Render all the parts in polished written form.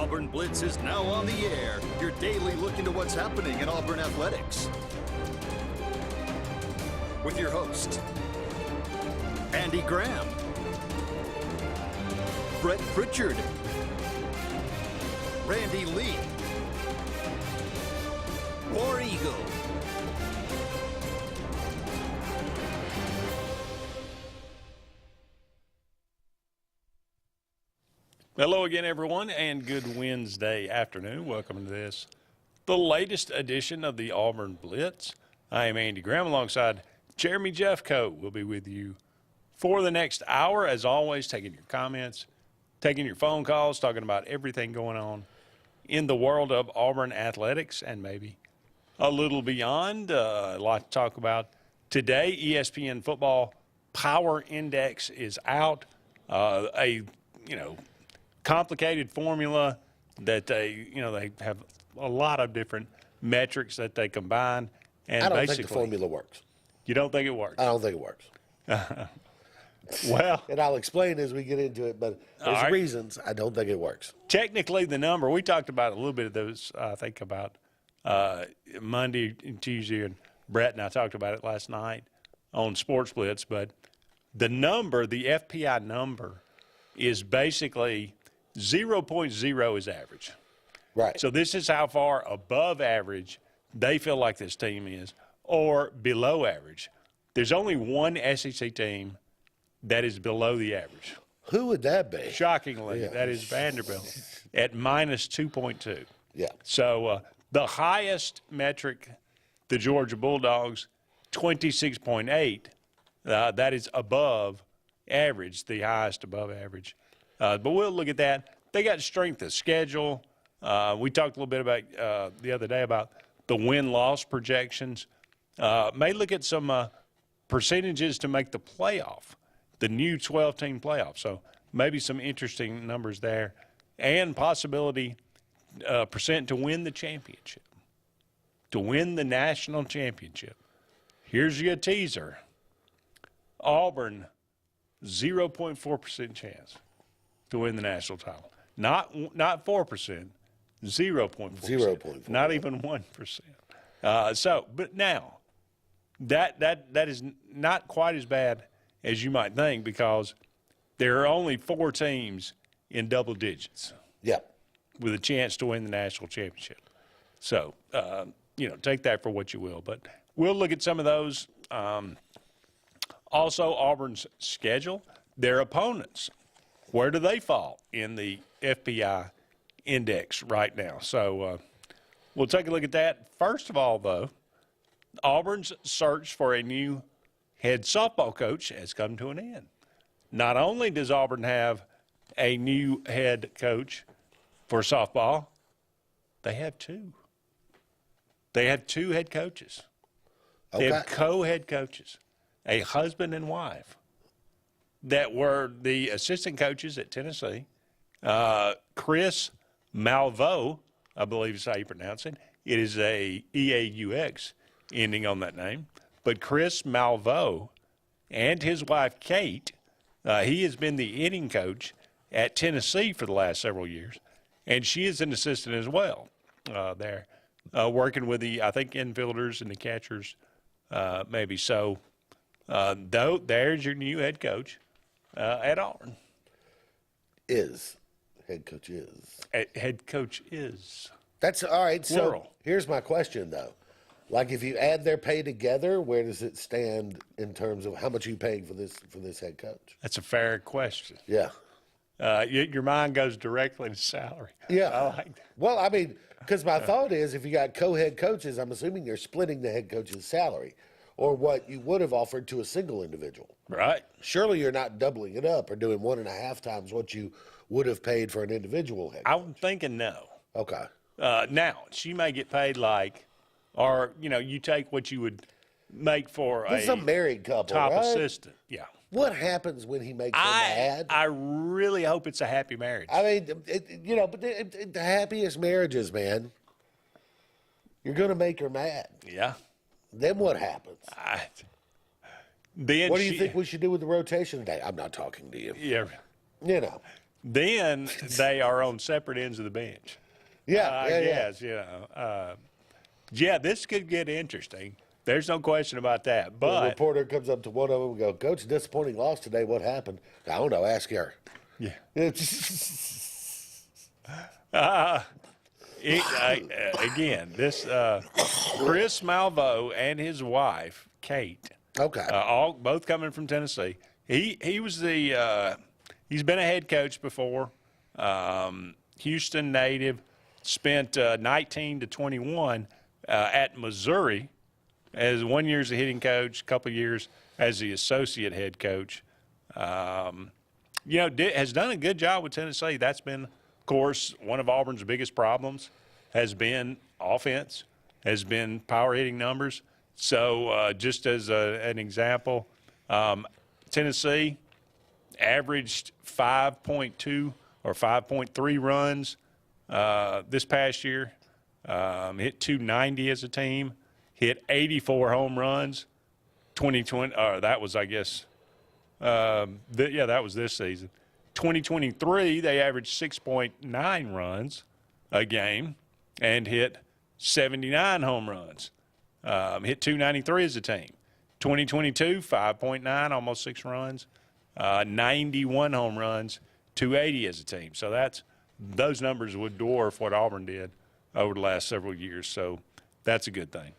Auburn Blitz is now on the air. Your daily look into what's happening in Auburn athletics. With your host, Andy Graham, Brett Pritchard, Randy Lee, War Eagle. Hello again, everyone, and good Wednesday afternoon. Welcome to this, the latest edition of the Auburn Blitz. I am Andy Graham alongside Jeremy Jeffcoat. We'll be with you for the next hour, as always, taking your comments, taking your phone calls, talking about everything going on in the world of Auburn athletics and maybe a little beyond. A lot to talk about today. ESPN Football Power Index is out. Complicated formula that they have a lot of different metrics that they combine. And I don't basically, think the formula works. You don't think it works? I don't think it works. Well, and I'll explain as we get into it, but there's reasons I don't think it works. Technically, the number, we talked about a little bit of those, I think, about Monday and Tuesday, and Brett and I talked about it last night on Sports Blitz, but the number, the FPI number, is basically 0.0 is average. Right. So this is how far above average they feel like this team is, or below average. There's only one SEC team that is below the average. Who would that be? Shockingly, Yeah. that is Vanderbilt at minus 2.2. Yeah. So the highest metric, the Georgia Bulldogs, 26.8. That is above average, the highest above average. But we'll look at that. They got strength of schedule. We talked a little bit about the other day about the win-loss projections. May look at some percentages to make the playoff, the new 12-team playoff. So maybe some interesting numbers there. And possibility percent to win the championship, to win the national championship. Here's your teaser. Auburn, 0.4% chance to win the national title. Not 4%, 0.4%. 0.4. Not even 1%. But now, that is not quite as bad as you might think, because there are only 4 teams in double digits. Yeah. With a chance to win the national championship. So, take that for what you will. But we'll look at some of those. Also, Auburn's schedule, their opponents. Where do they fall in the FPI index right now? So we'll take a look at that. First of all, though, Auburn's search for a new head softball coach has come to an end. Not only does Auburn have a new head coach for softball, they have 2. They have 2 head coaches. Okay. They have co-head coaches, a husband and wife, that were the assistant coaches at Tennessee. Chris Malveaux, I believe is how you pronounce it. It is a E-A-U-X ending on that name. But Chris Malveaux and his wife, Kate, he has been the hitting coach at Tennessee for the last several years, and she is an assistant as well there, working with the, I think, infielders and the catchers maybe. So, there's your new head coach at Auburn. Head coach is. Head coach is. That's all right. Plural. So here's my question, though. Like, if you add their pay together, where does it stand in terms of how much are you paying for this head coach? That's a fair question. Yeah. Your mind goes directly to salary. Yeah. I like that. Well, I mean, because my thought is, if you got co-head coaches, I'm assuming you're splitting the head coach's salary, or what you would have offered to a single individual. Right. Surely you're not doubling it up or doing 1.5 times what you would have paid for an individual head coach. I'm thinking no. Okay. Now, she may get paid you take what you would make for This is a married couple, top right? assistant. Yeah. What happens when he makes her mad? I really hope it's a happy marriage. I mean, but the happiest marriages, man, you're going to make her mad. Yeah. Then what happens? Then what do you think we should do with the rotation today? I'm not talking to you. Yeah. You know. then they are on separate ends of the bench. Yeah, Yes, you know. Yeah, this could get interesting. There's no question about that. The But reporter comes up to one of them and goes, "Coach, disappointing loss today. What happened?" I don't know. Ask her. yeah, again, this Chris Malveaux and his wife Kate, Okay. both coming from Tennessee. He was he's been a head coach before. Houston native, spent 19 to 21 at Missouri as 1 year as a hitting coach, a couple of years as the associate head coach. Has done a good job with Tennessee. That's been, of course, one of Auburn's biggest problems has been offense, has been power hitting numbers. So just as an example, Tennessee averaged 5.2 or 5.3 runs this past year, hit 290 as a team, hit 84 home runs, 2020, that was, I guess, that was this season. 2023, they averaged 6.9 runs a game and hit 79 home runs, hit 293 as a team. 2022, 5.9, almost 6 runs, 91 home runs, 280 as a team. So those numbers would dwarf what Auburn did over the last several years. So that's a good thing.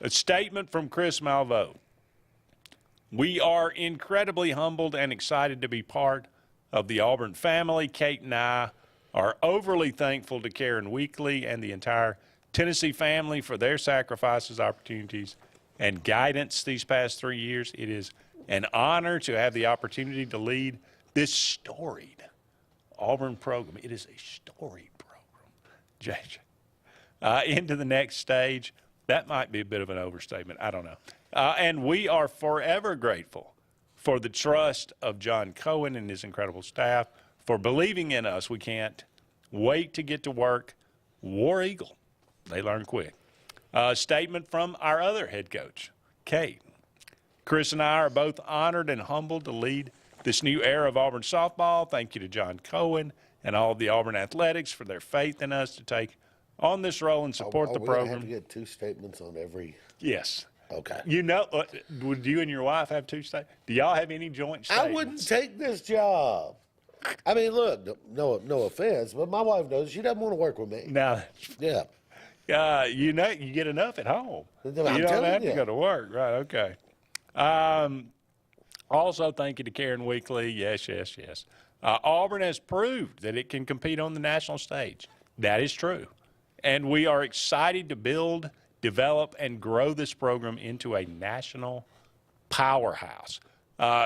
A statement from Chris Malveaux. We are incredibly humbled and excited to be part of the Auburn family. Kate and I are overly thankful to Karen Weekly and the entire Tennessee family for their sacrifices, opportunities, and guidance these past 3 years. It is an honor to have the opportunity to lead this storied Auburn program. It is a storied program, JJ. Into the next stage. That might be a bit of an overstatement. I don't know. And we are forever grateful for the trust of John Cohen and his incredible staff, for believing in us. We can't wait to get to work. War Eagle. They learn quick. Statement from our other head coach, Kate. Chris and I are both honored and humbled to lead this new era of Auburn softball. Thank you to John Cohen and all of the Auburn athletics for their faith in us to take on this role and support the we program. have to get 2 statements on every. Yes. Okay. Would you and your wife have 2 statements? Do y'all have any joint statements? I wouldn't take this job. I mean, look, no offense, but my wife knows she doesn't want to work with me. No. Yeah. You get enough at home. I'm You don't telling have to you. go to work. Right, okay. Also, thank you to Karen Weekly. Yes. Auburn has proved that it can compete on the national stage. That is true. And we are excited to build, develop, and grow this program into a national powerhouse.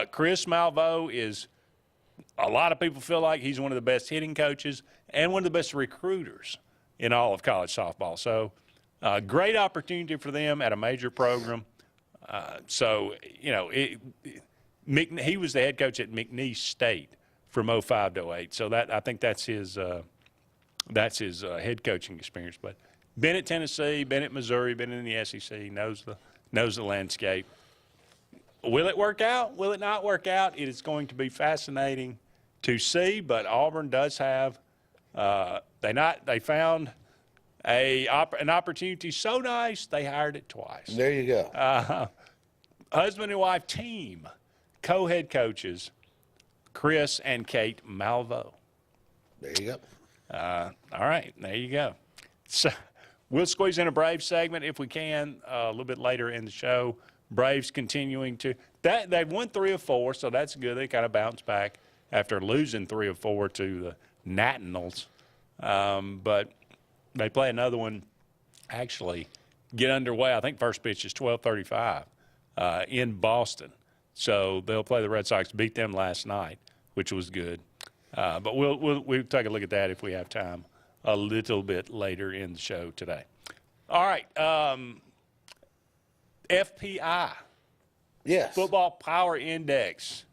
Chris Malveaux is, a lot of people feel like he's one of the best hitting coaches and one of the best recruiters in all of college softball. So great opportunity for them at a major program. He was the head coach at McNeese State from 05 to 08. So I think that's his head coaching experience. But been at Tennessee, been at Missouri, been in the SEC, knows the landscape. Will it work out? Will it not work out? It is going to be fascinating to see. But Auburn does have they found an opportunity so nice they hired it twice. There you go. Husband and wife team, co-head coaches, Chris and Kate Malveaux. There you go. All right, there you go. So we'll squeeze in a Braves segment if we can a little bit later in the show. Braves continuing to they've won 3 of 4, so that's good. They kind of bounced back after losing 3 of 4 to the Nationals, but they play another one. Actually, get underway. I think first pitch is 12:35 in Boston, so they'll play the Red Sox. Beat them last night, which was good. But we'll take a look at that if we have time a little bit later in the show today. All right, FPI, Yes. Football Power Index.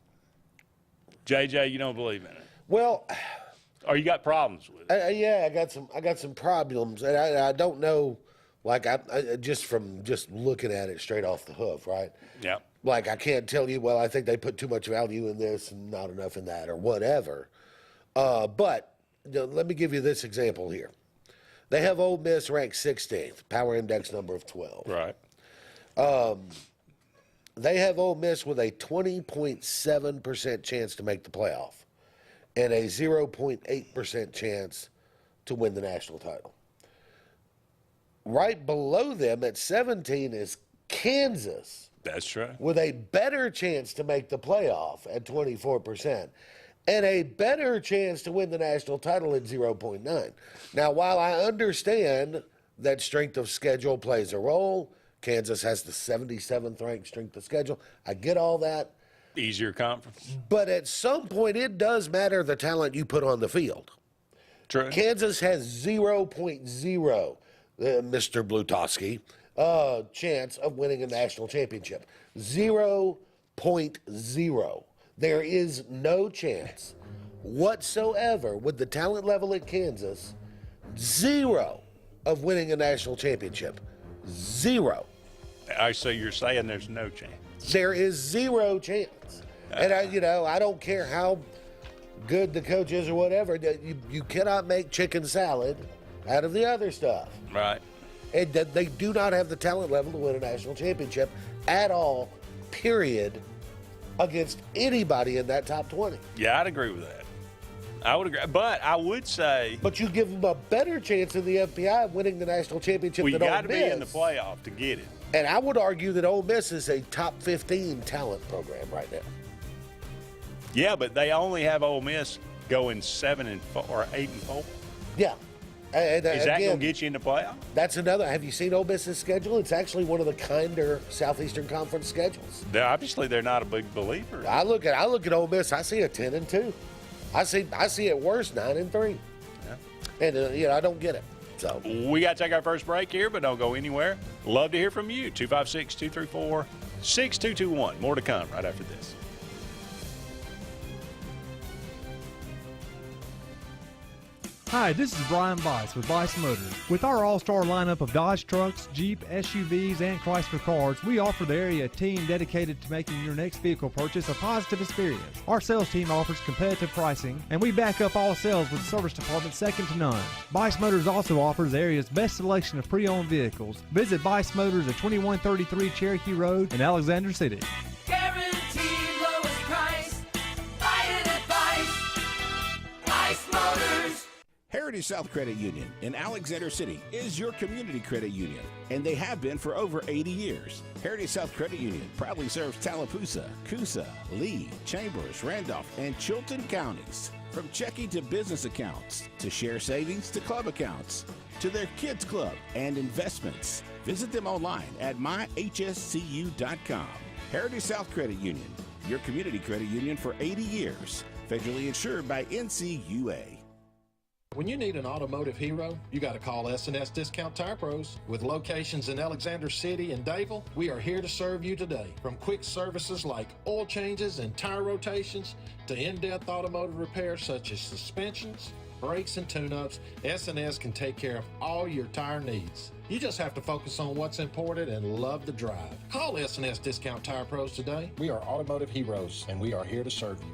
JJ, you don't believe in it, Well, or you got problems with it? yeah, I got some problems, and I don't know. Like I just looking at it straight off the hoof, right? Yeah. Like I can't tell you. Well, I think they put too much value in this and not enough in that, or whatever. But let me give you this example here. They have Ole Miss ranked 16th, power index number of 12. Right. They have Ole Miss with a 20.7% chance to make the playoff and a 0.8% chance to win the national title. Right below them at 17 is Kansas. That's right. With a better chance to make the playoff at 24% and a better chance to win the national title at 0.9. Now, while I understand that strength of schedule plays a role, Kansas has the 77th ranked strength of schedule. I get all that. Easier conference. But at some point, it does matter the talent you put on the field. True. Kansas has 0.0, Mr. Blutowski, chance of winning a national championship. 0.0. There is no chance whatsoever with the talent level at Kansas, 0 of winning a national championship. 0. I say you're saying there's no chance. There is 0 chance. And I don't care how good the coach is or whatever. You cannot make chicken salad out of the other stuff. Right. And they do not have the talent level to win a national championship at all, period, against anybody in that top 20. Yeah, I'd agree with that. I would agree. But I would say. But you give them a better chance in the FPI of winning the national championship than Ole Miss. We got to be in the playoff to get it. And I would argue that Ole Miss is a top 15 talent program right now. Yeah, but they only have Ole Miss going 7-4 or 8-4. Yeah. And is that going to get you in the playoff? That's another. Have you seen Ole Miss's schedule? It's actually one of the kinder Southeastern Conference schedules. Obviously, they're not a big believer. I look at Ole Miss. I see a 10-2. I see it worse 9-3. Yeah. And I don't get it. So we got to take our first break here, but don't go anywhere. Love to hear from you. 256-234-6221. More to come right after this. Hi, this is Brian Bice with Bice Motors. With our all-star lineup of Dodge trucks, Jeep, SUVs, and Chrysler cars, we offer the area a team dedicated to making your next vehicle purchase a positive experience. Our sales team offers competitive pricing, and we back up all sales with service department second to none. Bice Motors also offers the area's best selection of pre-owned vehicles. Visit Bice Motors at 2133 Cherokee Road in Alexander City. Guaranteed lowest price. Buy it at Bice Motors. Heritage South Credit Union in Alexander City is your community credit union, and they have been for over 80 years. Heritage South Credit Union proudly serves Tallapoosa, Coosa, Lee, Chambers, Randolph, and Chilton counties. From checking to business accounts, to share savings to club accounts, to their kids club and investments. Visit them online at myhscu.com. Heritage South Credit Union, your community credit union for 80 years. Federally insured by NCUA. When you need an automotive hero, you got to call S&S Discount Tire Pros. With locations in Alexander City and Dayville, we are here to serve you today. From quick services like oil changes and tire rotations to in-depth automotive repairs such as suspensions, brakes, and tune-ups, S&S can take care of all your tire needs. You just have to focus on what's important and love the drive. Call S&S Discount Tire Pros today. We are automotive heroes, and we are here to serve you.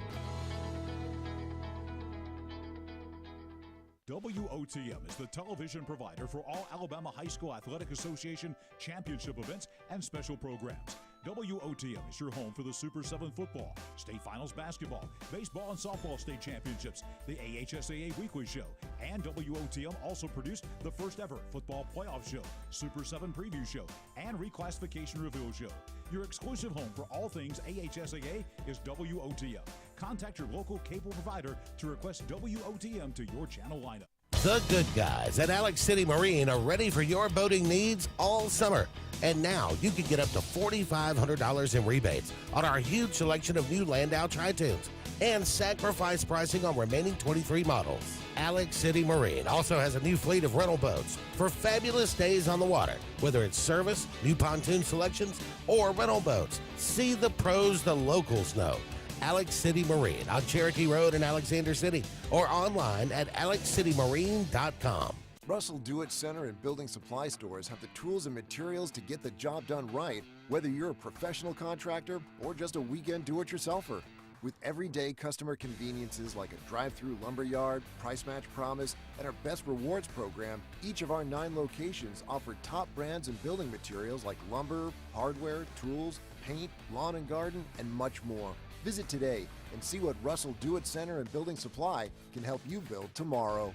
WOTM is the television provider for all Alabama High School Athletic Association championship events and special programs. WOTM is your home for the Super 7 football, state finals basketball, baseball and softball state championships, the AHSAA weekly show, and WOTM also produced the first ever football playoff show, Super 7 preview show, and reclassification reveal show. Your exclusive home for all things AHSAA is WOTM. Contact your local cable provider to request WOTM to your channel lineup. The good guys at Alex City Marine are ready for your boating needs all summer. And now you can get up to $4,500 in rebates on our huge selection of new Landau Tritoons and sacrifice pricing on remaining 23 models. Alex City Marine also has a new fleet of rental boats for fabulous days on the water, whether it's service, new pontoon selections, or rental boats. See the pros the locals know. Alex City Marine on Cherokee Road in Alexander City or online at alexcitymarine.com. Russell Do-It Center and building supply stores have the tools and materials to get the job done right, whether you're a professional contractor or just a weekend do-it-yourselfer. With everyday customer conveniences like a drive-through lumberyard, price match promise, and our Best Rewards program, each of our 9 locations offer top brands and building materials like lumber, hardware, tools, paint, lawn and garden, and much more. Visit today and see what Russell Do-It Center and Building Supply can help you build tomorrow.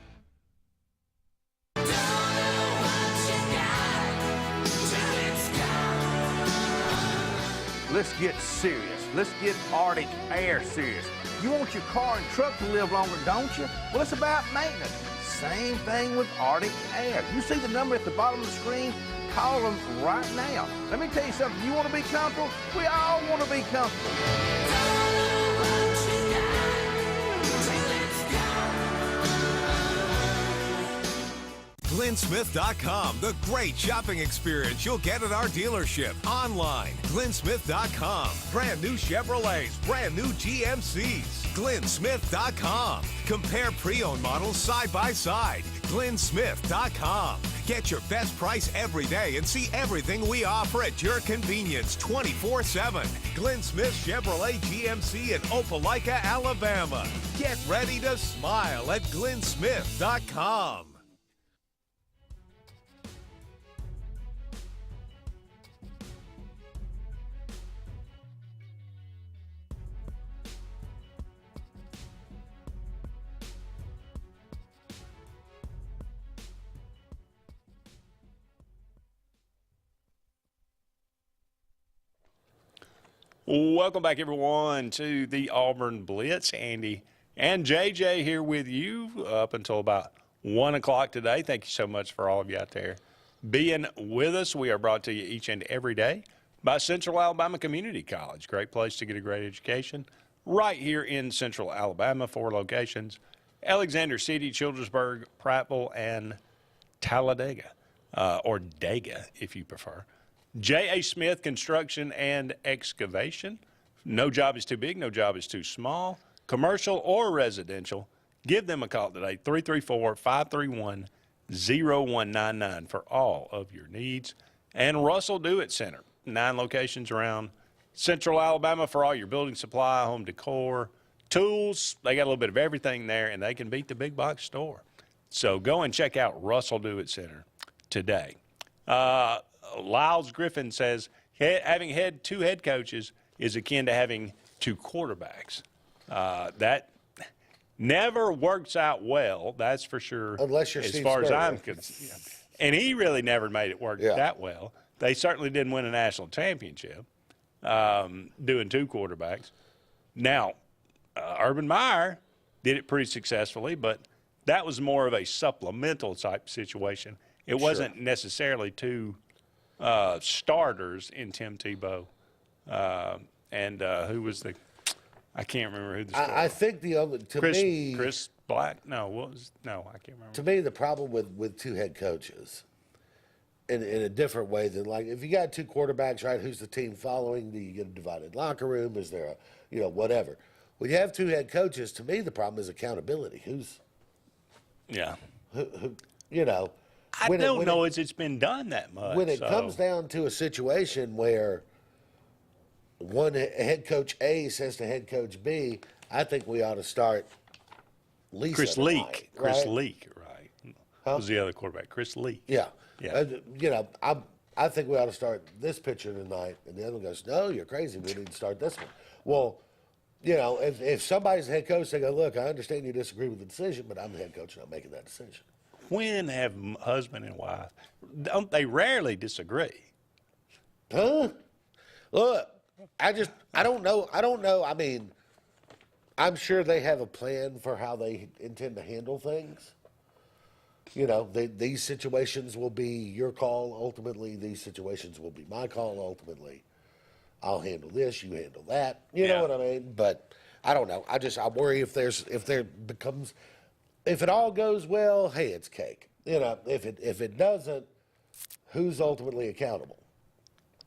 Let's get serious. Let's get Arctic Air serious. You want your car and truck to live longer, don't you? Well, it's about maintenance. Same thing with Arctic Air. You see the number at the bottom of the screen? Call them right now. Let me tell you something. You want to be comfortable? We all want to be comfortable. GlennSmith.com, the great shopping experience you'll get at our dealership. Online, GlennSmith.com. Brand new Chevrolets, brand new GMCs. GlennSmith.com. Compare pre-owned models side by side. GlennSmith.com. Get your best price every day and see everything we offer at your convenience 24/7. Glenn Smith Chevrolet GMC in Opelika, Alabama. Get ready to smile at GlennSmith.com. Welcome back, everyone, to the Auburn Blitz. Andy and JJ here with you up until about 1 o'clock today. Thank you so much for all of you out there being with us. We are brought to you each and every day by Central Alabama Community College. Great place to get a great education right here in Central Alabama. 4 locations: Alexander City, Childersburg, Prattville, and Talladega, or Dega if you prefer. J.A. Smith Construction and Excavation. No job is too big, no job is too small. Commercial or residential, give them a call today, 334-531-0199 for all of your needs. And Russell Do-It Center, 9 locations around Central Alabama for all your building supply, home decor, tools. They got a little bit of everything there, and they can beat the big box store. So go and check out Russell Do-It Center today. Lyles Griffin says having 2 head coaches is akin to having 2 quarterbacks. That never works out well, that's for sure. Unless you're as Steve far as Spurrier. I'm concerned. And he really never made it work that well. They certainly didn't win a national championship doing 2 quarterbacks. Now, Urban Meyer did it pretty successfully, but that was more of a supplemental type situation. It wasn't necessarily 2 starters in Tim Tebow, and who was the? I can't remember who the. I think the other Chris Black. No, I can't remember. To me, the problem with 2 head coaches, in a different way than, like, if you got 2 quarterbacks, right? Who's the team following? Do you get a divided locker room? Is there a whatever? When you have 2 head coaches, to me, the problem is accountability. Who's who I don't know as it's been done that much. When it comes down to a situation where one head coach A says to head coach B, I think we ought to start Lisa Chris tonight, Leak. right? Chris Leak, right? Huh? Was the other quarterback, Chris Leak. Yeah. Yeah. I think we ought to start this pitcher tonight. And the other one goes, no, you're crazy. We need to start this one. Well, if somebody's the head coach, they go, look, I understand you disagree with the decision, but I'm the head coach and I'm making that decision. When have husband and wife, don't they rarely disagree? Huh? Look, I don't know. I mean, I'm sure they have a plan for how they intend to handle things. These situations will be your call ultimately. These situations will be my call ultimately. I'll handle this, you handle that. You know what I mean? But I don't know. I worry if it all goes well, hey, it's cake. If it doesn't, who's ultimately accountable?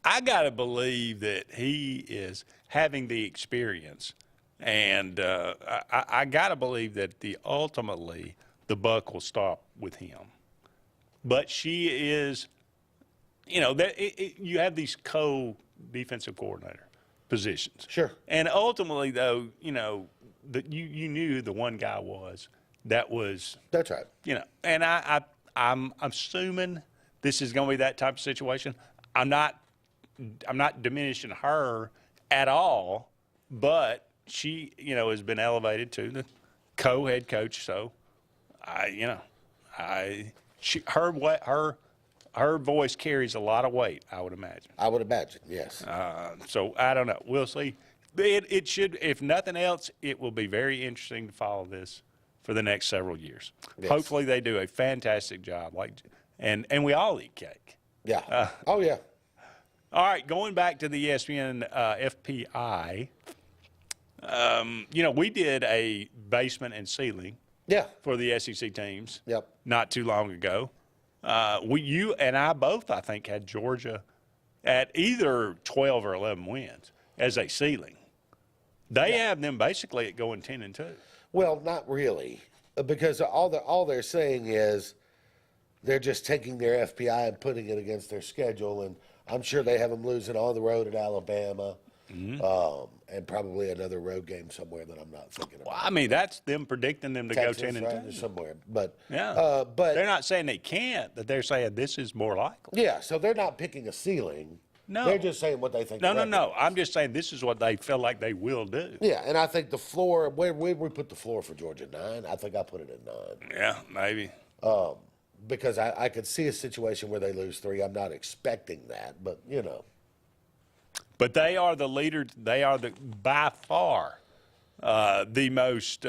I got to believe that he is having the experience, and I got to believe that ultimately the buck will stop with him. But she is, you have these co-defensive coordinator. positions. Sure. And ultimately, though, you know, you knew who the one guy was. That's right. You know, and I'm assuming this is going to be that type of situation. I'm not diminishing her at all, but she, you know, has been elevated to the co-head coach. So, her voice carries a lot of weight, I would imagine. I would imagine, yes. So I don't know. We'll see. It should, if nothing else, it will be very interesting to follow this for the next several years. Yes. Hopefully they do a fantastic job, and we all eat cake. Yeah. Oh, yeah. All right, going back to the ESPN FPI, you know, we did a basement and ceiling for the SEC teams not too long ago. You and I both, I think, had Georgia at either 12 or 11 wins as a ceiling. They have them basically at going 10-2. Well, not really, because all they're saying is they're just taking their FPI and putting it against their schedule, and I'm sure they have them losing on the road at Alabama, and probably another road game somewhere that I'm not thinking about. Well, I mean, that's them predicting them to Texas, go 10-2 right, somewhere, but but they're not saying they can't. That they're saying this is more likely. Yeah, so they're not picking a ceiling. No, they're just saying what they think. No. I'm just saying this is what they feel like they will do. Yeah, and I think the floor. Where we put the floor for Georgia 9? I think I put it at 9. Yeah, maybe. Because I could see a situation where they lose 3. I'm not expecting that, but you know. But they are the leader. They are by far the most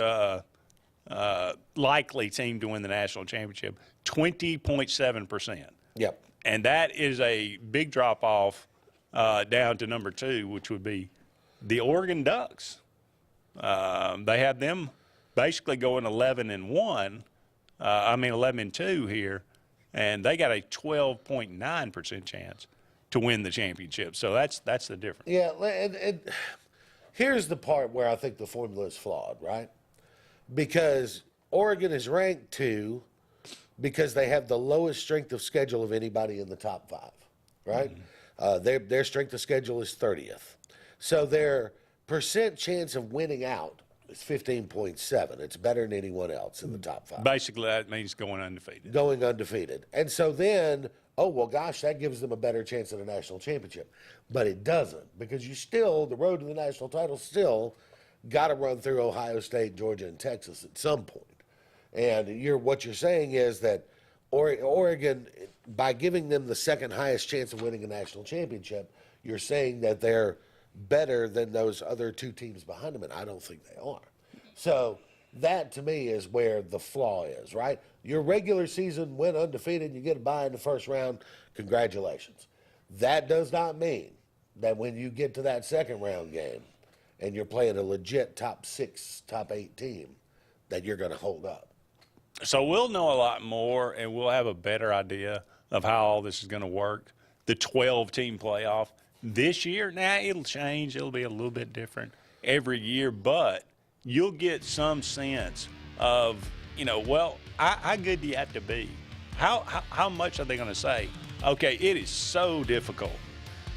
likely team to win the national championship. 20.7%. Yep. And that is a big drop off down to number 2, which would be the Oregon Ducks. They have them basically going 11-1. 11-2 here, and they got a 12.9% chance to win the championship. So that's the difference. Yeah, and here's the part where I think the formula is flawed, right? Because Oregon is ranked 2 because they have the lowest strength of schedule of anybody in the top 5, right? Their strength of schedule is 30th. So their percent chance of winning out is 15.7. It's better than anyone else in the top 5. Basically, that means going undefeated. Going undefeated. And so then, oh, well, gosh, that gives them a better chance at a national championship. But it doesn't, because the road to the national title still got to run through Ohio State, Georgia, and Texas at some point. And what you're saying is that Oregon, by giving them the second highest chance of winning a national championship, you're saying that they're better than those other 2 teams behind them, and I don't think they are. So that, to me, is where the flaw is, right? Your regular season went undefeated, you get a bye in the first round, congratulations. That does not mean that when you get to that second round game and you're playing a legit top 6, top 8 team, that you're going to hold up. So we'll know a lot more, and we'll have a better idea of how all this is going to work. The 12-team playoff this year, now it'll change. It'll be a little bit different every year, but you'll get some sense of, how good do you have to be? How much are they going to say? Okay, it is so difficult.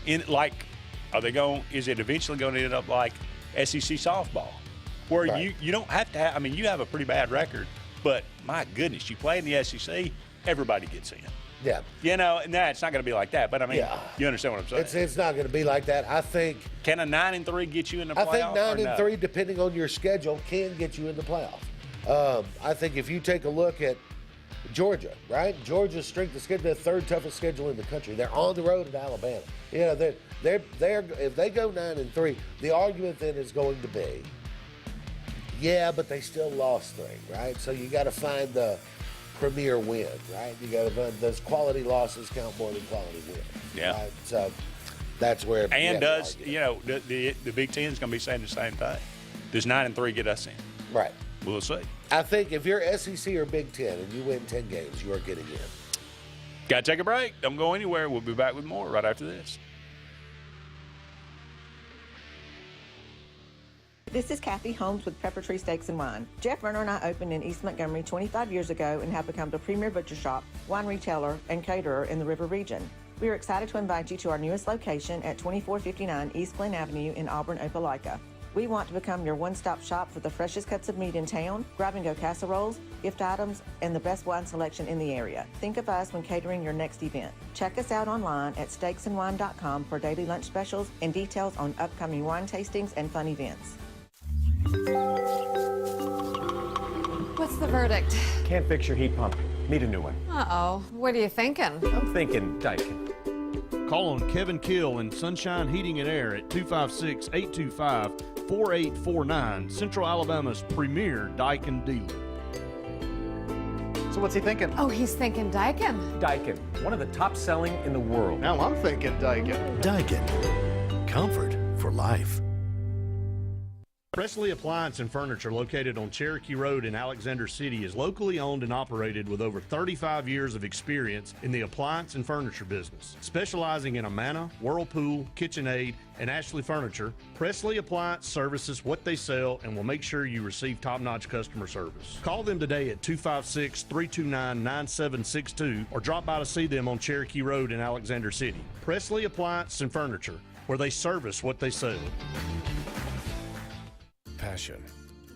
Is it eventually going to end up like SEC softball, where Right. you don't have to have, you have a pretty bad record, but my goodness, you play in the SEC, everybody gets in. Yeah. It's not going to be like that, but you understand what I'm saying. It's not going to be like that. I think. Can a 9-3 get you in the playoff? I think 9-3, depending on your schedule, can get you in the playoff. I think if you take a look at Georgia, right? Georgia's strength of schedule, the 3rd toughest schedule in the country. They're on the road at Alabama. They're if they go 9-3, the argument then is going to be, but they still lost 3, right? So you got to find the premier win, right? You got to find those quality losses count more than quality wins. Yeah. Right? So that's where. And the Big Ten is going to be saying the same thing. Does 9-3 get us in? Right. We'll see. I think if you're SEC or Big Ten and you win 10 games, you are getting in. Got to take a break. Don't go anywhere. We'll be back with more right after this. This is Kathy Holmes with Pepper Tree Steaks and Wine. Jeff Verner and I opened in East Montgomery 25 years ago and have become the premier butcher shop, wine retailer, and caterer in the River region. We are excited to invite you to our newest location at 2459 East Glen Avenue in Auburn, Opelika. We want to become your one-stop shop for the freshest cuts of meat in town, grab-and-go casseroles, gift items, and the best wine selection in the area. Think of us when catering your next event. Check us out online at steaksandwine.com for daily lunch specials and details on upcoming wine tastings and fun events. What's the verdict? Can't fix your heat pump. Need a new one. Uh-oh. What are you thinking? I'm thinking Daikin. Call on Kevin Kill and Sunshine Heating and Air at 256-825-4849, Central Alabama's premier Daikin dealer. So what's he thinking? Oh, he's thinking Daikin. Daikin, one of the top selling in the world. Now I'm thinking Daikin. Daikin. Comfort for life. Presley Appliance and Furniture, located on Cherokee Road in Alexander City, is locally owned and operated with over 35 years of experience in the appliance and furniture business. Specializing in Amana, Whirlpool, KitchenAid, and Ashley Furniture, Presley Appliance services what they sell and will make sure you receive top-notch customer service. Call them today at 256-329-9762 or drop by to see them on Cherokee Road in Alexander City. Presley Appliance and Furniture, where they service what they sell. Passion,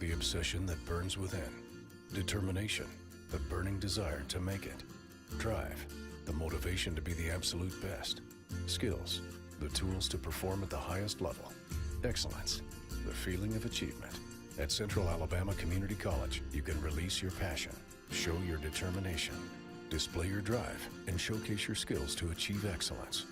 the obsession that burns within. Determination, the burning desire to make it. Drive, the motivation to be the absolute best. Skills, the tools to perform at the highest level. Excellence, the feeling of achievement. At Central Alabama Community College, you can release your passion, show your determination, display your drive, and showcase your skills to achieve excellence.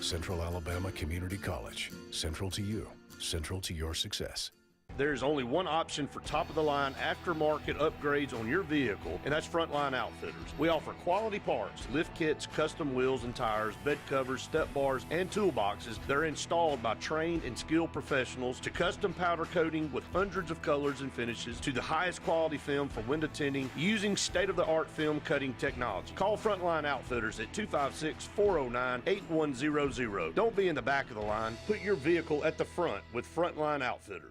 Central Alabama Community College, central to you, central to your success. There's only one option for top-of-the-line aftermarket upgrades on your vehicle, and that's Frontline Outfitters. We offer quality parts, lift kits, custom wheels and tires, bed covers, step bars, and toolboxes that are installed by trained and skilled professionals, to custom powder coating with hundreds of colors and finishes, to the highest quality film for window tinting using state-of-the-art film cutting technology. Call Frontline Outfitters at 256-409-8100. Don't be in the back of the line. Put your vehicle at the front with Frontline Outfitters.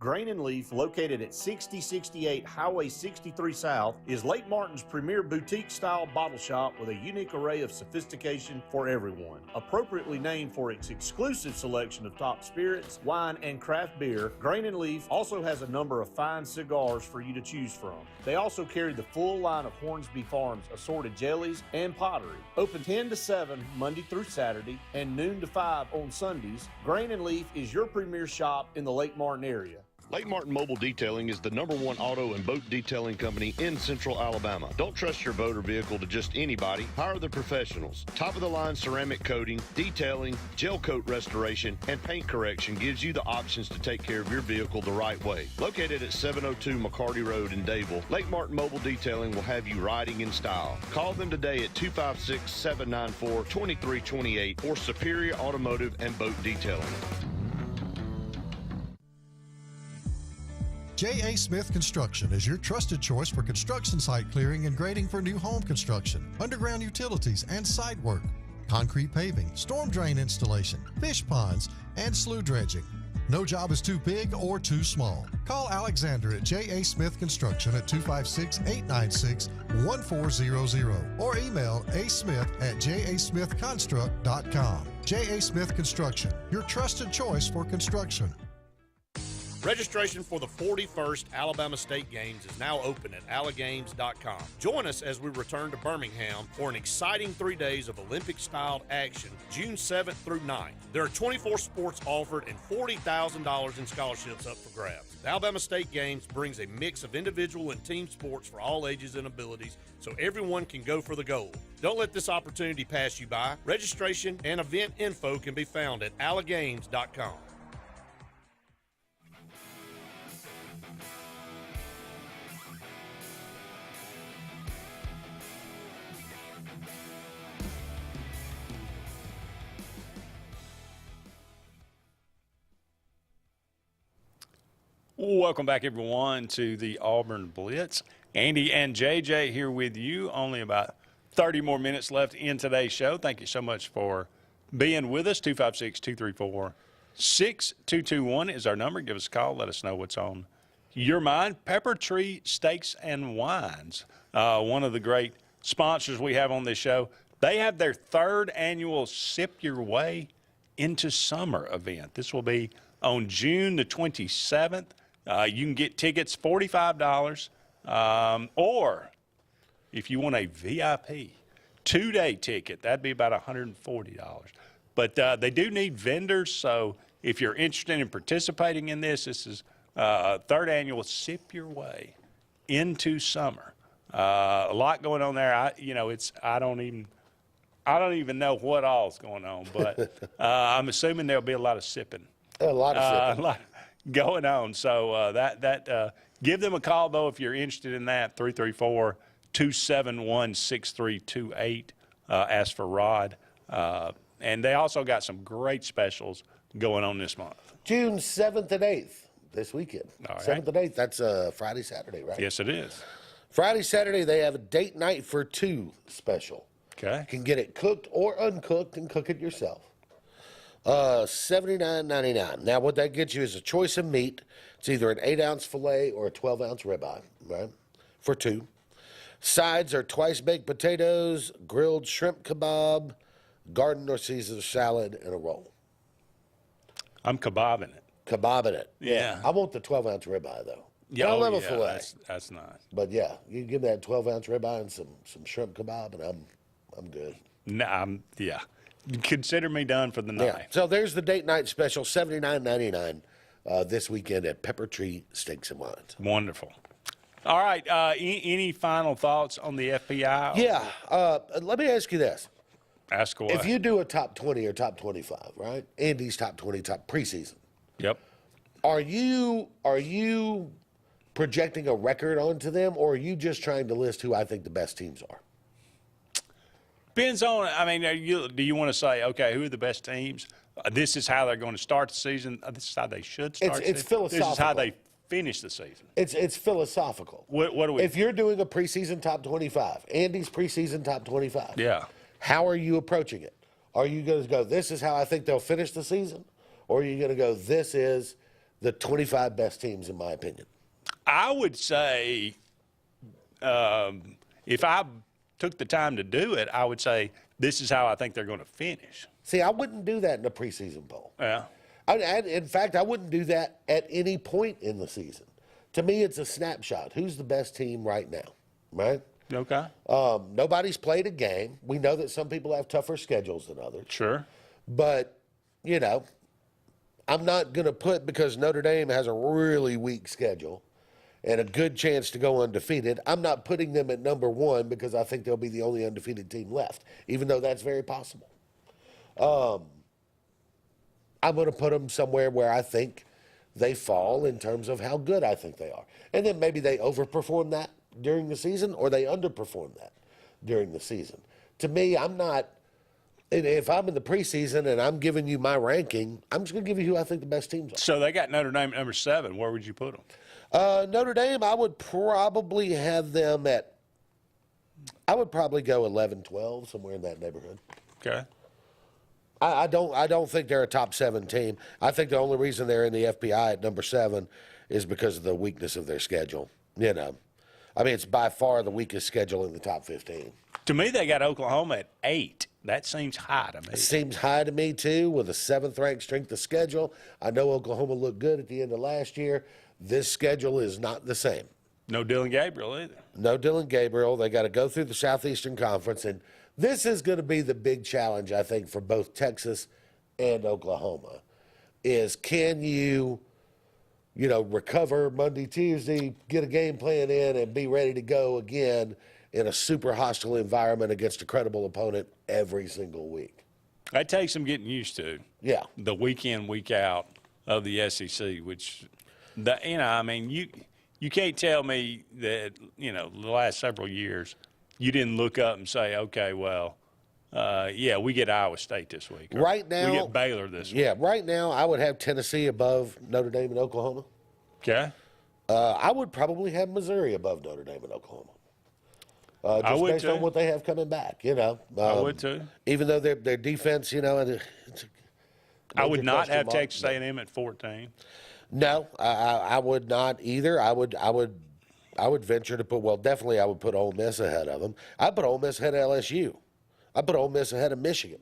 Grain and Leaf, located at 6068 Highway 63 South, is Lake Martin's premier boutique-style bottle shop with a unique array of sophistication for everyone. Appropriately named for its exclusive selection of top spirits, wine, and craft beer, Grain and Leaf also has a number of fine cigars for you to choose from. They also carry the full line of Hornsby Farms assorted jellies and pottery. Open 10 to 7 Monday through Saturday and noon to 5 on Sundays, Grain and Leaf is your premier shop in the Lake Martin area. Lake Martin Mobile Detailing is the #1 auto and boat detailing company in Central Alabama. Don't trust your boat or vehicle to just anybody. Hire the professionals. Top-of-the-line ceramic coating, detailing, gel coat restoration, and paint correction gives you the options to take care of your vehicle the right way. Located at 702 McCarty Road in Dayville, Lake Martin Mobile Detailing will have you riding in style. Call them today at 256-794-2328 for Superior Automotive and Boat Detailing. J.A. Smith Construction is your trusted choice for construction site clearing and grading for new home construction, underground utilities and site work, concrete paving, storm drain installation, fish ponds, and slough dredging. No job is too big or too small. Call Alexander at J.A. Smith Construction at 256-896-1400 or email asmith@jasmithconstruct.com. J.A. Smith Construction, your trusted choice for construction. Registration for the 41st Alabama State Games is now open at allagames.com. Join us as we return to Birmingham for an exciting 3 days of Olympic-styled action, June 7th through 9th. There are 24 sports offered and $40,000 in scholarships up for grabs. The Alabama State Games brings a mix of individual and team sports for all ages and abilities, so everyone can go for the gold. Don't let this opportunity pass you by. Registration and event info can be found at allagames.com. Welcome back, everyone, to the Auburn Blitz. Andy and JJ here with you. Only about 30 more minutes left in today's show. Thank you so much for being with us. 256-234-6221 is our number. Give us a call. Let us know what's on your mind. Pepper Tree Steaks and Wines, one of the great sponsors we have on this show. They have their 3rd annual Sip Your Way into Summer event. This will be on June the 27th. You can get tickets $45, or if you want a VIP 2-day ticket, that'd be about $140. But they do need vendors, so if you're interested in participating in this, this is 3rd annual Sip Your Way into Summer. A lot going on there. I don't even know what all's going on, but I'm assuming there'll be a lot of sipping. A lot of sipping. A lot going on. So give them a call though if you're interested in that. 334-271-6328. Ask for Rod. And they also got some great specials going on this month. June 7th and 8th this weekend. All right. 7th and 8th. That's Friday, Saturday, right? Yes, it is. Friday, Saturday, they have a date night for 2 special. Okay. You can get it cooked or uncooked and cook it yourself. $79.99. Now, what that gets you is a choice of meat. It's either an 8-ounce filet or a 12-ounce ribeye, right? For 2. Sides are twice baked potatoes, grilled shrimp kebab, garden or Caesar salad, and a roll. I'm kebabbing it. Kebabbing it. Yeah. I want the 12-ounce ribeye, though. Yeah, I love a yeah, filet. That's nice. But yeah, you give me that 12-ounce ribeye and some shrimp kebab, and I'm good. No, yeah. Consider me done for the night. Yeah. So there's the date night special, $79.99 this weekend at Pepper Tree Steaks and Wines. Wonderful. All right. Any final thoughts on the FPI? Yeah. Let me ask you this. Ask away. If you do a top 20 or top 25, right? Andy's top 20, top preseason. Yep. Are you projecting a record onto them, or are you just trying to list who I think the best teams are? Depends on, I mean, do you want to say, okay, who are the best teams? This is how they're going to start the season. This is how they should start the season. It's philosophical. This is how they finish the season. It's philosophical. What do we? If you're doing a preseason top 25, Andy's preseason top 25. Yeah. How are you approaching it? Are you going to go, this is how I think they'll finish the season? Or are you going to go, this is the 25 best teams, in my opinion? I would say if I took the time to do it, I would say this is how I think they're going to finish. See, I wouldn't do that in a preseason poll. Yeah. In fact, I wouldn't do that at any point in the season. To me, it's a snapshot. Who's the best team right now, right? Okay. Nobody's played a game. We know that some people have tougher schedules than others. Sure. But, I'm not going to put, because Notre Dame has a really weak schedule and a good chance to go undefeated, I'm not putting them at number 1 because I think they'll be the only undefeated team left, even though that's very possible. I'm going to put them somewhere where I think they fall in terms of how good I think they are. And then maybe they overperform that during the season, or they underperform that during the season. To me, I'm not, if I'm in the preseason and I'm giving you my ranking, I'm just going to give you who I think the best teams are. So they got Notre Dame at number 7. Where would you put them? Notre Dame, I would probably have them at, I would probably go 11, 12, somewhere in that neighborhood. Okay. I don't think they're a top 7 team. I think the only reason they're in the FPI at number 7 is because of the weakness of their schedule. I mean, it's by far the weakest schedule in the top 15. To me, they got Oklahoma at 8. That seems high to me. It seems high to me, too, with a 7th-ranked strength of schedule. I know Oklahoma looked good at the end of last year. This schedule is not the same. No Dylan Gabriel either. No Dylan Gabriel. They got to go through the Southeastern Conference, and this is going to be the big challenge, I think, for both Texas and Oklahoma, is can you recover Monday, Tuesday, get a game plan in, and be ready to go again in a super hostile environment against a credible opponent every single week. That takes some getting used to. Yeah. The week in, week out of the SEC, which, I mean, you can't tell me that, the last several years you didn't look up and say, okay, well, we get Iowa State this week. Right now. We get Baylor this week. Yeah, right now I would have Tennessee above Notre Dame and Oklahoma. Okay. I would probably have Missouri above Notre Dame and Oklahoma. Just would based too. on what they have coming back, I would too. Even though their defense, it's I would not have question mark, Texas A&M at 14. No, I would not either. I would venture to put, definitely I would put Ole Miss ahead of them. I'd put Ole Miss ahead of LSU. I put Ole Miss ahead of Michigan.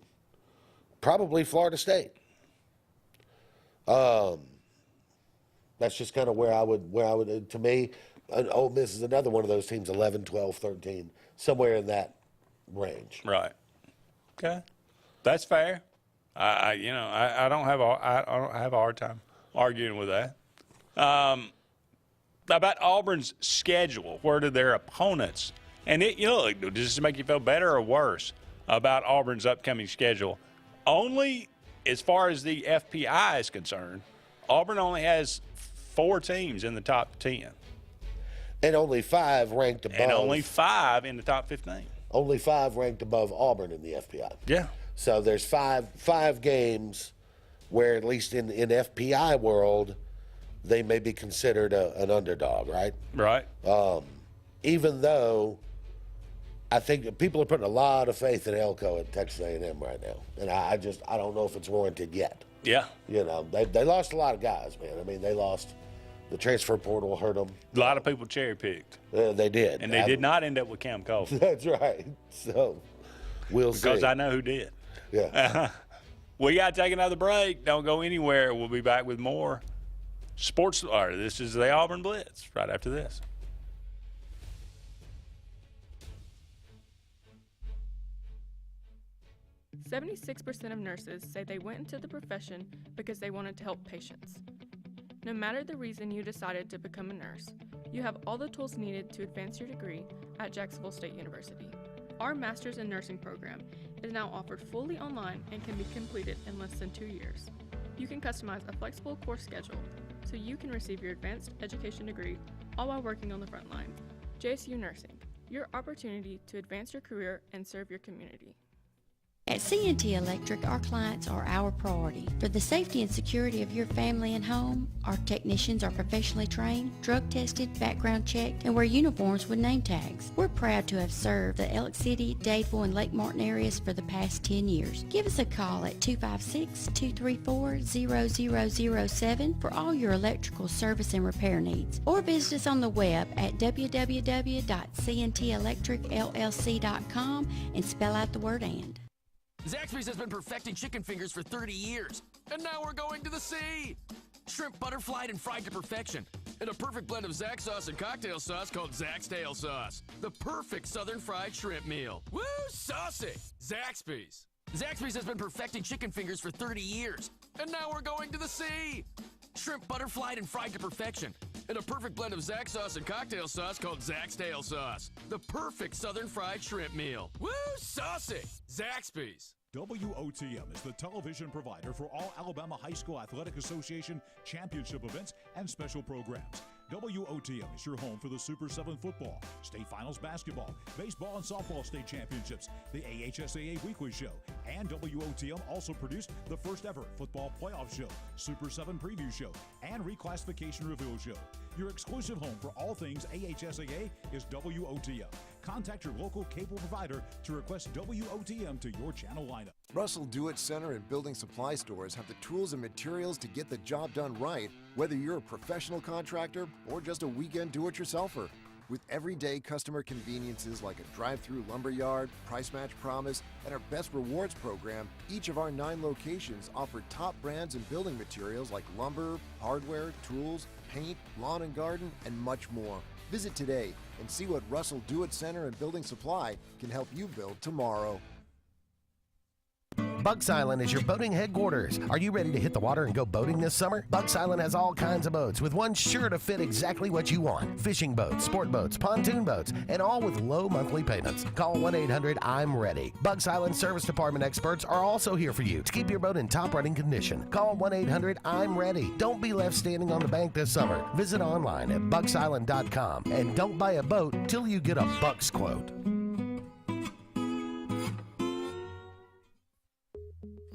Probably Florida State. That's just kind of where I would, to me, Ole Miss is another one of those teams, 11, 12, 13, somewhere in that range. Right. Okay. That's fair. I don't have a hard time arguing with that. About Auburn's schedule, where do their opponents, and does this make you feel better or worse about Auburn's upcoming schedule? Only as far as the FPI is concerned, Auburn only has 4 teams in the top 10. And only 5 ranked above. And only 5 in the top 15. Only 5 ranked above Auburn in the FPI. Yeah. So there's five games where, at least in FPI world, they may be considered an underdog, right? Right. Even though I think people are putting a lot of faith in Elko at Texas A&M right now, and I don't know if it's warranted yet. Yeah. They lost a lot of guys, man. I mean, they lost. The transfer portal hurt them. A lot of people cherry-picked. They did. And they did not end up with Cam Coleman. That's right. So, we'll see. Because I know who did. Yeah. We got to take another break. Don't go anywhere. We'll be back with more sports. This is the Auburn Blitz right after this. "76% of nurses say they went into the profession because they wanted to help patients. No matter the reason you decided to become a nurse, you have all the tools needed to advance your degree at Jacksonville State University. Our Master's in Nursing program is now offered fully online and can be completed in less than 2 years. You can customize a flexible course schedule so you can receive your advanced education degree all while working on the front line. JSU Nursing, your opportunity to advance your career and serve your community." At C&T Electric, our clients are our priority. For the safety and security of your family and home, our technicians are professionally trained, drug tested, background checked, and wear uniforms with name tags. We're proud to have served the Elk City, Dadeville, and Lake Martin areas for the past 10 years. Give us a call at 256-234-0007 for all your electrical service and repair needs, or visit us on the web at www.cntelectricllc.com and spell out the word "and." Zaxby's has been perfecting chicken fingers for 30 years, and now we're going to the sea. Shrimp butterflied and fried to perfection, and a perfect blend of Zax sauce and cocktail sauce called Zax Tail Sauce. The perfect southern fried shrimp meal. Woo, saucy! Zaxby's. Zaxby's has been perfecting chicken fingers for 30 years, and now we're going to the sea. Shrimp butterflied and fried to perfection, and a perfect blend of Zax sauce and cocktail sauce called Zax Tail Sauce. The perfect southern fried shrimp meal. Woo, saucy! Zaxby's. WOTM is the television provider for all Alabama High School Athletic Association championship events and special programs. WOTM is your home for the Super 7 football, state finals basketball, baseball and softball state championships, the AHSAA weekly show, and WOTM also produced the first ever football playoff show, Super 7 preview show, and reclassification reveal show. Your exclusive home for all things AHSAA is WOTM. Contact your local cable provider to request WOTM to your channel lineup. Russell Do-It Center and building supply stores have the tools and materials to get the job done right, whether you're a professional contractor or just a weekend do-it-yourselfer. With everyday customer conveniences like a drive-through lumberyard, price match promise, and our best rewards program, each of our 9 locations offer top brands and building materials like lumber, hardware, tools, paint, lawn and garden, and much more. Visit today and see what Russell Do-It Center and Building Supply can help you build tomorrow. Bucks Island is your boating headquarters. Are you ready to hit the water and go boating this summer? Bucks Island has all kinds of boats, with one sure to fit exactly what you want. Fishing boats, sport boats, pontoon boats, and all with low monthly payments. Call 1-800-I'm-READY. Bucks Island Service Department experts are also here for you to keep your boat in top running condition. Call 1-800-I'm-READY. Don't be left standing on the bank this summer. Visit online at bucksisland.com and don't buy a boat till you get a Bucks quote.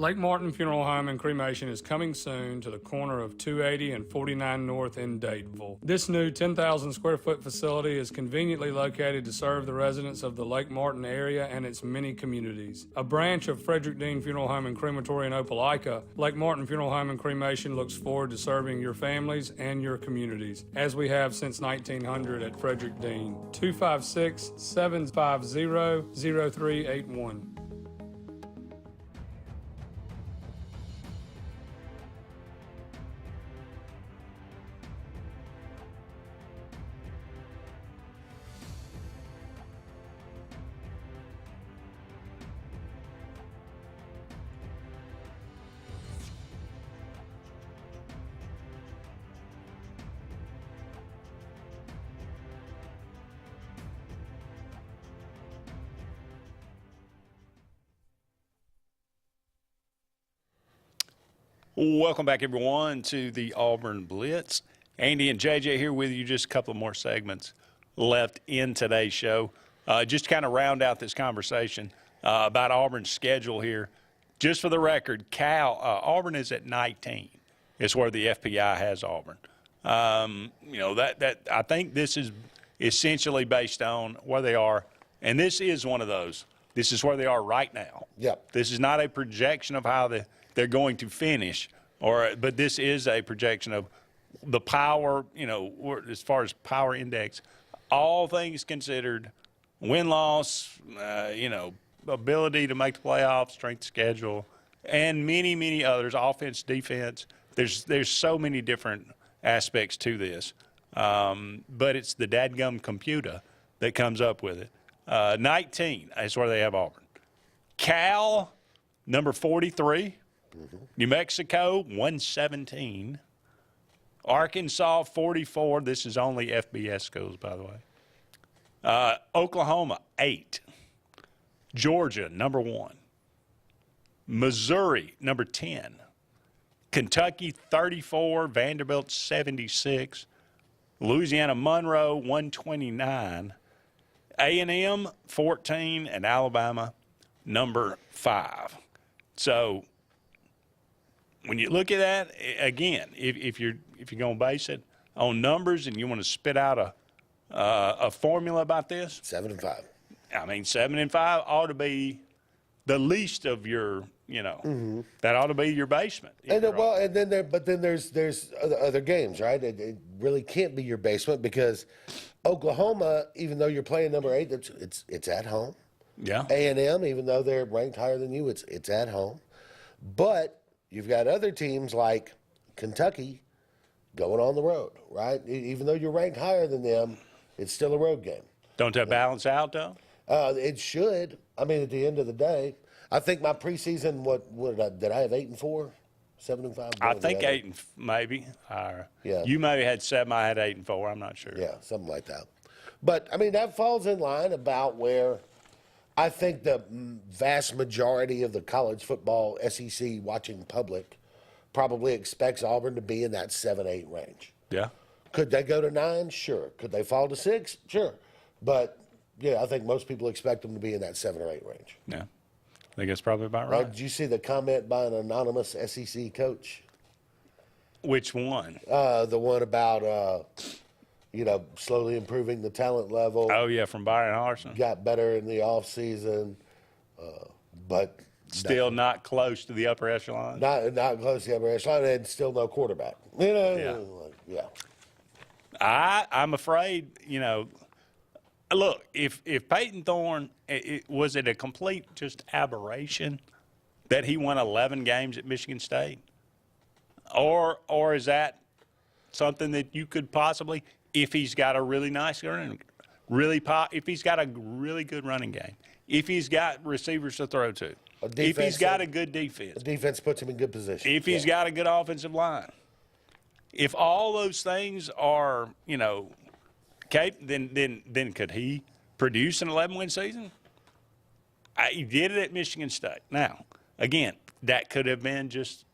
Lake Martin Funeral Home and Cremation is coming soon to the corner of 280 and 49 North in Dadeville. This new 10,000 square foot facility is conveniently located to serve the residents of the Lake Martin area and its many communities. A branch of Frederick Dean Funeral Home and Crematory in Opelika, Lake Martin Funeral Home and Cremation looks forward to serving your families and your communities, as we have since 1900 at Frederick Dean. 256-750-0381. Welcome back, everyone, to the Auburn Blitz. Andy and JJ here with you. Just a couple of more segments left in today's show. Just to kind of round out this conversation about Auburn's schedule here. Just for the record, Auburn is at 19. It's where the FPI has Auburn. That I think this is essentially based on where they are, and this is one of those. This is where they are right now. Yep. This is not a projection of how they're going to finish, but this is a projection of the power, as far as power index, all things considered, win-loss, ability to make the playoffs, strength of schedule, and many, many others, offense, defense. There's so many different aspects to this, but it's the dadgum computer that comes up with it. 19 is where they have Auburn. Cal, number 43. New Mexico, 117. Arkansas, 44. This is only FBS schools, by the way. Oklahoma, 8. Georgia, number 1. Missouri, number 10. Kentucky, 34. Vanderbilt, 76. Louisiana Monroe, 129. A&M, 14. And Alabama, number 5. So when you look at that, again, if you're going to base it on numbers and you want to spit out a formula about this, 7 and 5. I mean, 7 and 5 ought to be the least of your, that ought to be your basement. And then, there's other games, right? It really can't be your basement because Oklahoma, even though you're playing number 8, it's at home. Yeah. A&M, even though they're ranked higher than you, it's at home. But you've got other teams like Kentucky going on the road, right? Even though you're ranked higher than them, it's still a road game. Don't that balance out, though? It should. I mean, at the end of the day, I think my preseason, did I have 8 and 4, 7 and 5? I think 8 and maybe. Yeah. You maybe had 7. I had 8 and 4. I'm not sure. Yeah, something like that. But I mean, that falls in line about where I think the vast majority of the college football SEC watching public probably expects Auburn to be in that 7-8 range. Yeah. Could they go to 9? Sure. Could they fall to 6? Sure. But yeah, I think most people expect them to be in that 7 or 8 range. Yeah. I think that's probably about right. Did you see the comment by an anonymous SEC coach? Which one? The one about, slowly improving the talent level. Oh, yeah, from Byron Harsin. Got better in the offseason, but still not close to the upper echelon. Not close to the upper echelon, and still no quarterback. Yeah. I'm afraid, look, if Peyton Thorne, was it a complete just aberration that he won 11 games at Michigan State? Or is that something that you could possibly, if he's got a really nice if he's got a really good running game, if he's got receivers to throw to, if he's got a good defense. The defense puts him in good position. If he's got a good offensive line. If all those things are, okay, then could he produce an 11-win season? He did it at Michigan State. Now, again, that could have been just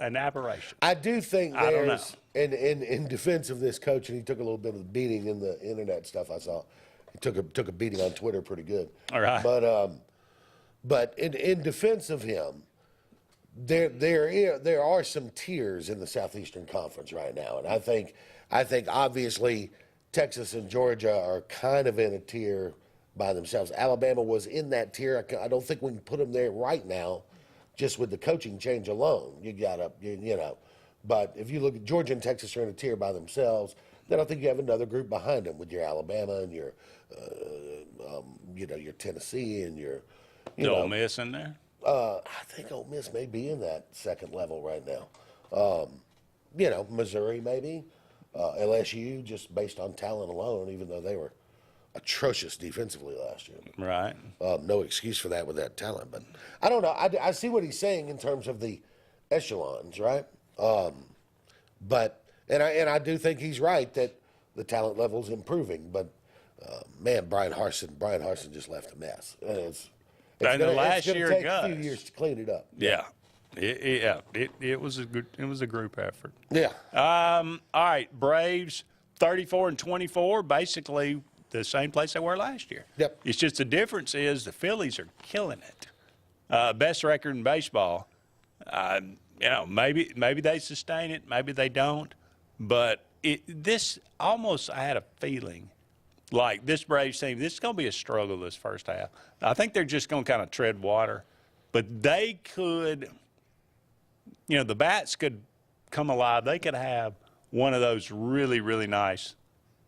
an aberration. I do think there's, in defense of this coach, and he took a little bit of a beating in the internet stuff I saw. He took a beating on Twitter pretty good. All right. But in defense of him, there are some tiers in the Southeastern Conference right now, and I think obviously Texas and Georgia are kind of in a tier by themselves. Alabama was in that tier. I don't think we can put them there right now, just with the coaching change alone. But if you look at Georgia and Texas are in a tier by themselves, then I think you have another group behind them with your Alabama and your your Tennessee and your Ole Miss in there. I think Ole Miss may be in that second level right now. Missouri maybe, LSU just based on talent alone, even though they were atrocious defensively last year. Right. No excuse for that with that talent, but I don't know. I see what he's saying in terms of the echelons, right? But I do think he's right that the talent level's improving, but man, Brian Harsin just left a mess. And it's And the gonna last take year, a few years to clean it up. Yeah. It was a group effort. Yeah. All right, Braves 34-24, basically the same place they were last year. Yep. It's just the difference is the Phillies are killing it. Best record in baseball. Maybe they sustain it, maybe they don't. But I had a feeling like this Braves team, this is going to be a struggle this first half. I think they're just going to kind of tread water. But they could, the bats could come alive. They could have one of those really, really nice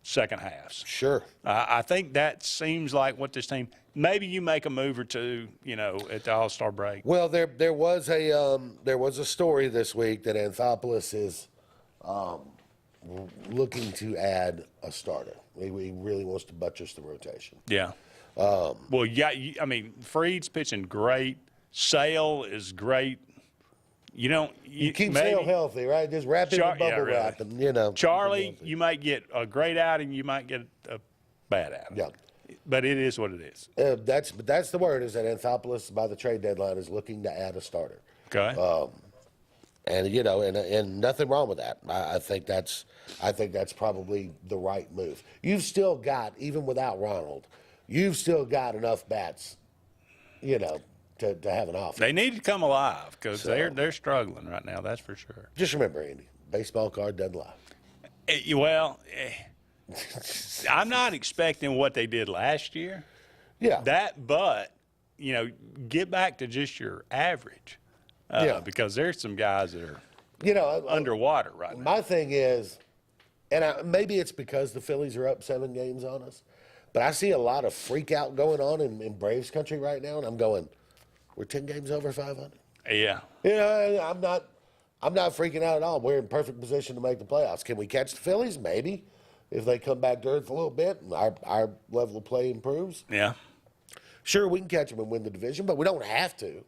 second halves. Sure. I think that seems like what this team, maybe you make a move or two, at the All-Star break. Well, there was a story this week that Anthopoulos is looking to add a starter. He really wants to buttress the rotation. Yeah. Freed's pitching great. Sale is great. You keep Sale healthy, right? Just wrap him in bubble wrap, and Charlie, you might get a great outing, you might get a bad outing. Yeah. But it is what it is. That's the word, is that Anthopoulos by the trade deadline is looking to add a starter. Okay. And nothing wrong with that. I think that's probably the right move. You've still got, even without Ronald, you've still got enough bats, to have an offense. They need to come alive because they're struggling right now. That's for sure. Just remember, Andy, baseball card doesn't lie. I'm not expecting what they did last year. Yeah. But get back to just your average. Because there's some guys that are underwater right now. My thing is, and maybe it's because the Phillies are up 7 games on us, but I see a lot of freak out going on in Braves country right now, and I'm going, we're 10 games over 500. Yeah. I'm not freaking out at all. We're in perfect position to make the playoffs. Can we catch the Phillies? Maybe. If they come back to earth a little bit and our level of play improves. Yeah. Sure, we can catch them and win the division, but we don't have to.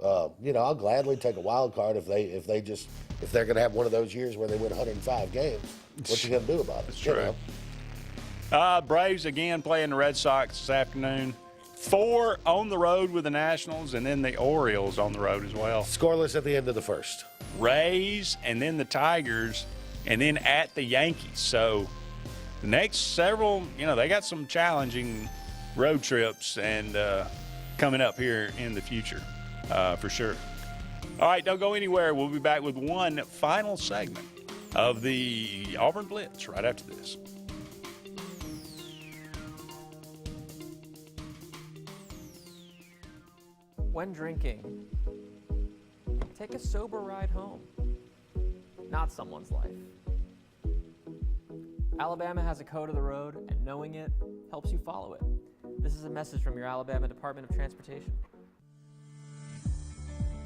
I'll gladly take a wild card if they're going to have one of those years where they win 105 games. What you going to do about it? That's true. Braves again playing the Red Sox this afternoon. 4 on the road with the Nationals, and then the Orioles on the road as well. Scoreless at the end of the first. Rays, and then the Tigers, and then at the Yankees. So the next several, they got some challenging road trips and coming up here in the future. For sure. All right, don't go anywhere. We'll be back with one final segment of the Auburn Blitz right after this. When drinking, take a sober ride home, not someone's life. Alabama has a code of the road, and knowing it helps you follow it. This is a message from your Alabama Department of Transportation.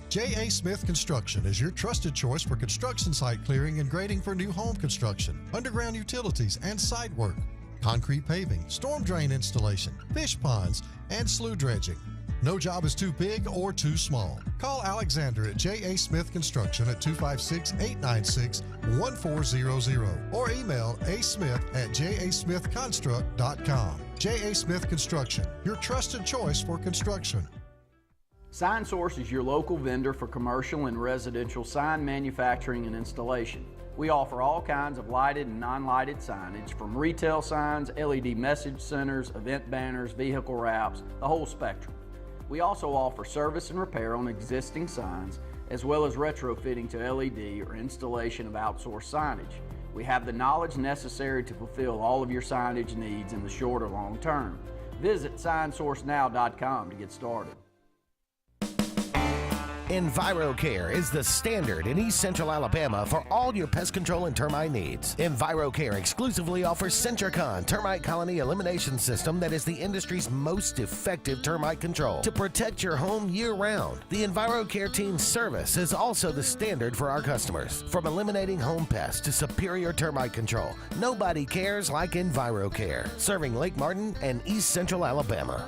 J.A. Smith Construction is your trusted choice for construction site clearing and grading for new home construction, underground utilities and site work, concrete paving, storm drain installation, fish ponds, and slough dredging. No job is too big or too small. Call Alexander at J.A. Smith Construction at 256-896-1400 or email asmith@jasmithconstruct.com. J.A. Smith Construction, your trusted choice for construction. Sign Source is your local vendor for commercial and residential sign manufacturing and installation. We offer all kinds of lighted and non-lighted signage, from retail signs, LED message centers, event banners, vehicle wraps, the whole spectrum. We also offer service and repair on existing signs, as well as retrofitting to LED or installation of outsourced signage. We have the knowledge necessary to fulfill all of your signage needs in the short or long term. Visit signsourcenow.com to get started. EnviroCare is the standard in East Central Alabama for all your pest control and termite needs. EnviroCare exclusively offers Centricon termite colony elimination system that is the industry's most effective termite control to protect your home year-round. The EnviroCare team's service is also the standard for our customers. From eliminating home pests to superior termite control, nobody cares like EnviroCare, serving Lake Martin and East Central Alabama.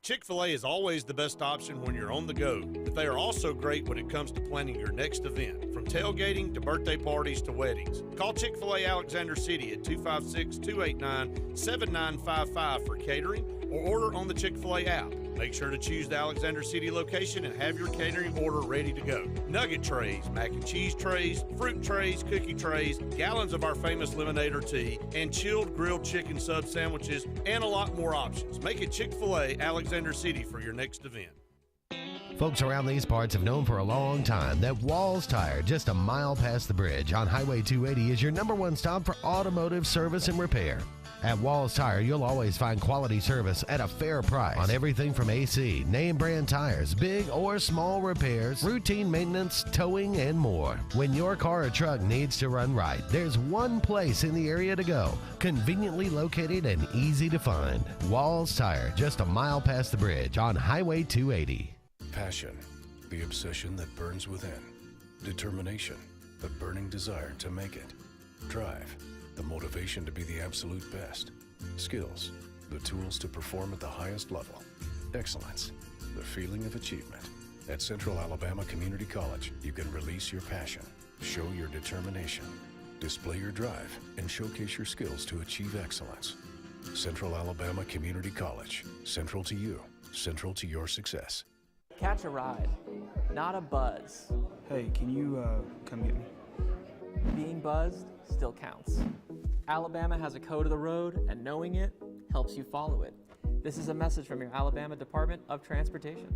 Chick-fil-A is always the best option when you're on the go, but they are also great when it comes to planning your next event, from tailgating to birthday parties to weddings. Call Chick-fil-A Alexander City at 256-289-7955 for catering or order on the Chick-fil-A app. Make sure to choose the Alexander City location and have your catering order ready to go. Nugget trays, mac and cheese trays, fruit trays, cookie trays, gallons of our famous lemonade or tea, and chilled grilled chicken sub sandwiches, and a lot more options. Make it Chick-fil-A Alexander City for your next event. Folks around these parts have known for a long time that Walls Tire, just a mile past the bridge on Highway 280, is your #1 stop for automotive service and repair. At Walls Tire, you'll always find quality service at a fair price on everything from AC, name brand tires, big or small repairs, routine maintenance, towing, and more. When your car or truck needs to run right, there's one place in the area to go, conveniently located and easy to find. Walls Tire, just a mile past the bridge on Highway 280. Passion, the obsession that burns within. Determination, the burning desire to make it. Drive, the motivation to be the absolute best. Skills, the tools to perform at the highest level. Excellence, the feeling of achievement. At Central Alabama Community College, you can release your passion, show your determination, display your drive, and showcase your skills to achieve excellence. Central Alabama Community College, central to you, central to your success. Catch a ride, not a buzz. Hey, can you come get me? Being buzzed still counts. Alabama has a code of the road, and knowing it helps you follow it. This is a message from your Alabama Department of Transportation.